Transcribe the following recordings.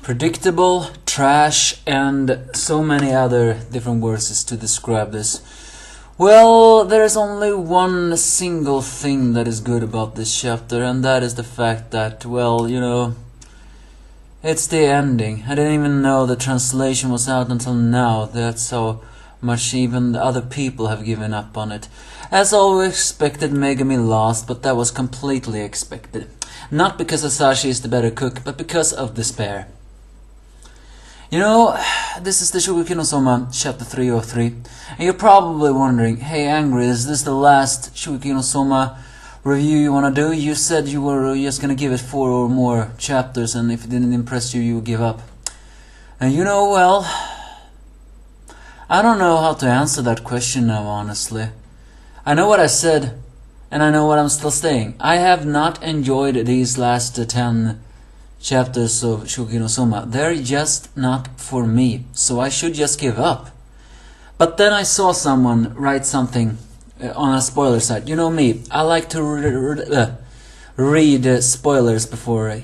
Predictable, trash, and so many other different words to describe this. Well, there is only one single thing that is good about this chapter, and that is the fact that, well, you know, it's the ending. I didn't even know the translation was out until now. That's how much even the other people have given up on it. As always expected, Megami lost, but that was completely expected. Not because Asashi is the better cook, but because of despair. You know, this is the Shokugeki no Soma, chapter 303, and you're probably wondering, hey Angry, is this the last Shokugeki no Soma review you wanna do? You said you were just gonna give it 4 or more chapters, and if it didn't impress you, you would give up. And you know, well, I don't know how to answer that question now, honestly. I know what I said, and I know what I'm still saying. I have not enjoyed these last 10 chapters of Shokugeki no Soma. They're just not for me, so I should just give up. But then I saw someone write something on a spoiler site. You know me, I like to read spoilers before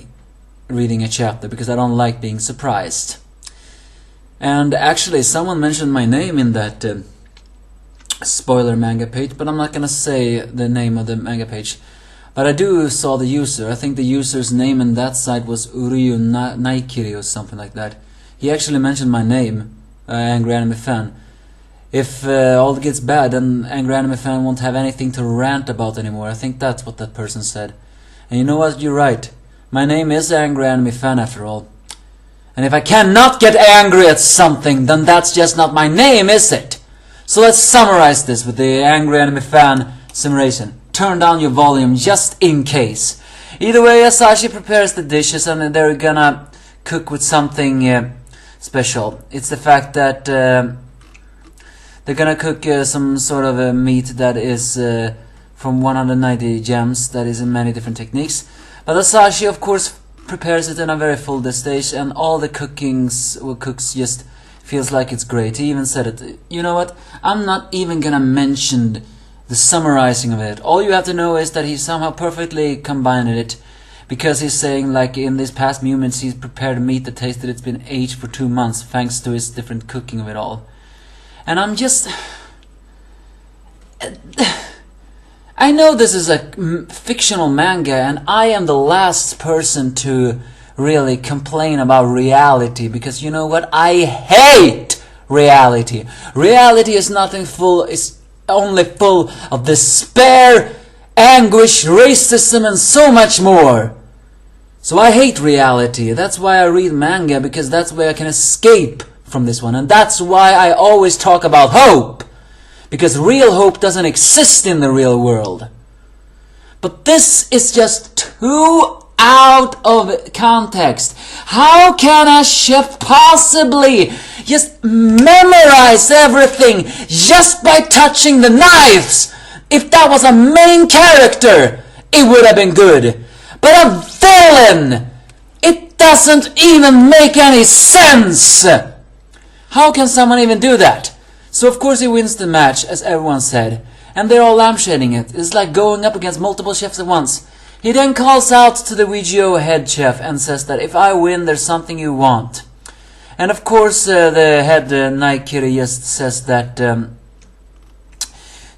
reading a chapter because I don't like being surprised. And actually someone mentioned my name in that spoiler manga page, but I'm not gonna say the name of the manga page. But I saw the user. I think the user's name in that site was Uryu Naikiri or something like that. He actually mentioned my name, Angry Anime Fan. If all gets bad, then Angry Anime Fan won't have anything to rant about anymore. I think that's what that person said. And you know what? You're right. My name is Angry Anime Fan after all. And if I cannot get angry at something, then that's just not my name, is it? So let's summarize this with the Angry Anime Fan summation. Turn down your volume just in case. Either way, Asashi prepares the dishes and they're gonna cook with something special. It's the fact that they're gonna cook some sort of meat that is from 190 gems, that is in many different techniques. But Asashi, of course, prepares it in a very full stage, and all the cooks just feels like it's great. He even said it. You know what? I'm not even gonna mention the summarizing of it. All you have to know is that he somehow perfectly combined it, because he's saying, like, in these past moments he's prepared meat that tasted it's been aged for 2 months thanks to his different cooking of it all. And I'm just... I know this is a fictional manga, and I am the last person to really complain about reality, because you know what? I hate reality. Reality is nothing full, it's only full of despair, anguish, racism, and so much more. So I hate reality. That's why I read manga, because that's where I can escape from this one. And that's why I always talk about hope, because real hope doesn't exist in the real world. But this is just too out of context. How can a chef possibly just memorize everything just by touching the knives? If that was a main character, it would have been good. But a villain, it doesn't even make any sense. How can someone even do that? So of course he wins the match, as everyone said, and they're all lampshading it. It's like going up against multiple chefs at once. He then calls out to the WGO head chef and says that if I win, there's something you want. And of course the head Naikiri just says that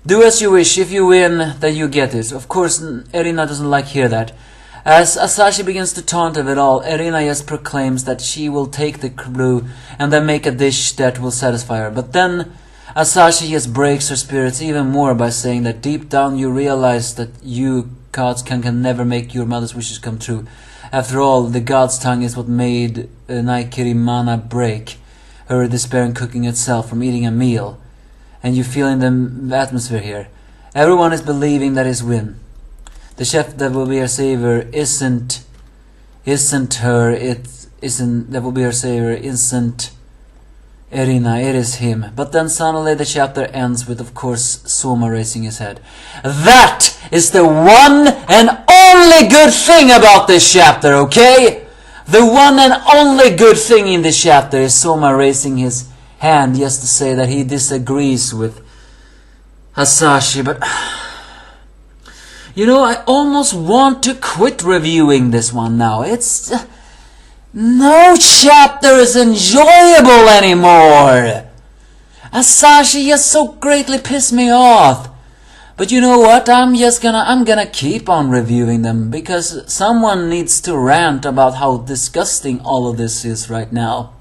do as you wish, if you win, then you get it. Of course Erina doesn't like hear that. As Asashi begins to taunt of it all, Erina just proclaims that she will take the clue and then make a dish that will satisfy her. But then Asashi just breaks her spirits even more by saying that deep down you realize that you gods can never make your mother's wishes come true. After all, the god's tongue is what made Naikiri Mana break her despair in cooking itself from eating a meal. And you feel in the atmosphere here. Everyone is believing that is win. The chef that will be her savior isn't her, that will be her savior isn't Erina, it is him. But then suddenly the chapter ends with, of course, Soma raising his head. That is the one and only good thing about this chapter, okay? The one and only good thing in this chapter is Soma raising his hand just to say that he disagrees with Asashi, but... You know, I almost want to quit reviewing this one now. It's No chapter is enjoyable anymore. Asashi just so greatly pissed me off. But you know what? I'm gonna keep on reviewing them because someone needs to rant about how disgusting all of this is right now.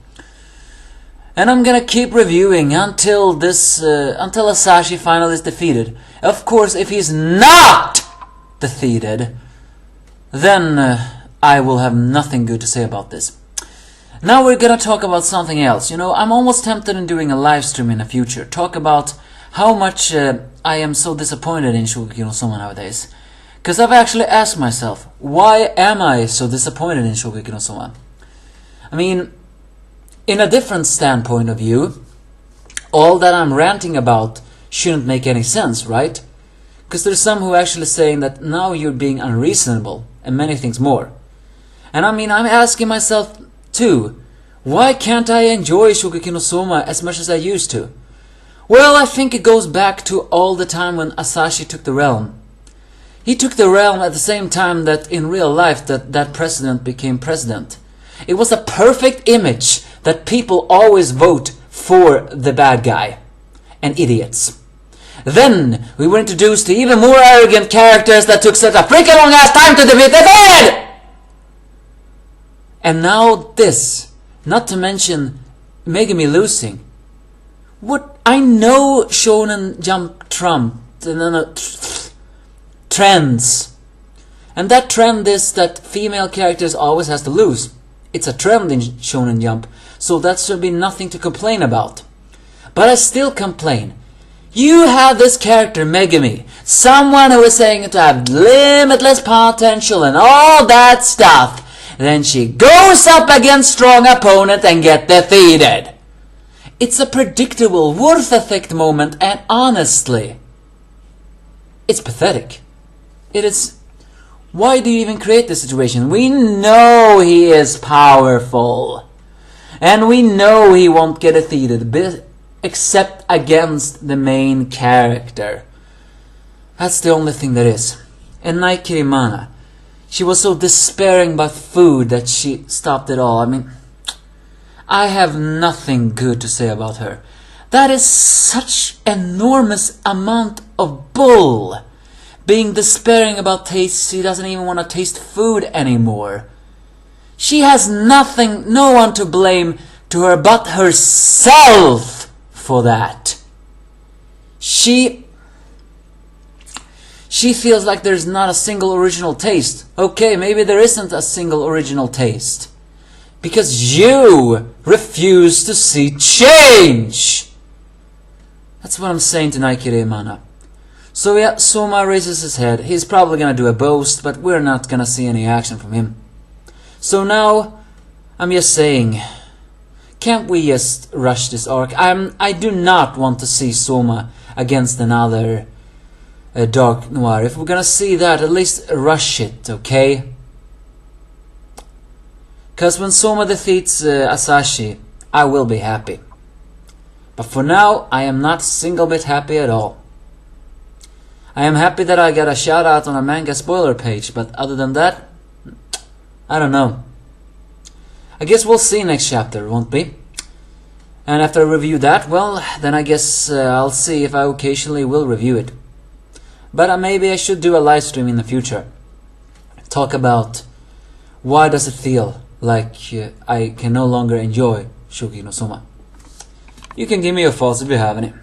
And I'm gonna keep reviewing until Asashi finally is defeated. Of course, if he's not defeated, then I will have nothing good to say about this. Now we're gonna talk about something else. You know, I'm almost tempted in doing a live stream in the future. Talk about how much I am so disappointed in Shokugeki no Soma nowadays. Because I've actually asked myself, why am I so disappointed in Shokugeki no Soma? I mean, in a different standpoint of view, all that I'm ranting about shouldn't make any sense, right? Because there's some who are actually saying that now you're being unreasonable and many things more. And I mean, I'm asking myself too, why can't I enjoy Shokugeki no Soma as much as I used to? Well, I think it goes back to all the time when Asashi took the realm. He took the realm at the same time that in real life that president became president. It was a perfect image that people always vote for the bad guy. And idiots. Then we were introduced to even more arrogant characters that took such a freaking long ass time to defeat the dead! And now this. Not to mention Megumi losing. What I know Shonen Jump trends. And that trend is that female characters always has to lose. It's a trend in Shonen Jump, so that should be nothing to complain about. But I still complain. You have this character, Megumi, someone who is saying to have limitless potential and all that stuff. Then she goes up against strong opponent and get defeated. It's a predictable worth effect moment, and honestly, it's pathetic. It is. Why do you even create this situation? We know he is powerful. And we know he won't get defeated, except against the main character. That's the only thing there is. And Naikirimana, she was so despairing about food that she stopped it all. I mean, I have nothing good to say about her. That is such enormous amount of bull. Being despairing about taste, she doesn't even want to taste food anymore. She has nothing, no one to blame to her but herself for that. She feels like there's not a single original taste. Okay, maybe there isn't a single original taste. Because you refuse to see change. That's what I'm saying to Naikirimana. So yeah, Soma raises his head. He's probably gonna do a boast, but we're not gonna see any action from him. So now, I'm just saying, can't we just rush this arc? I do not want to see Soma against another Dark Noir. If we're gonna see that, at least rush it, okay? Because when Soma defeats Asashi, I will be happy. But for now, I am not a single bit happy at all. I am happy that I got a shout out on a manga spoiler page, but other than that, I don't know. I guess we'll see next chapter, won't we? And after I review that, well, then I guess I'll see if I occasionally will review it. But maybe I should do a live stream in the future. Talk about why does it feel like I can no longer enjoy Shokugeki no Soma. You can give me your thoughts if you have any.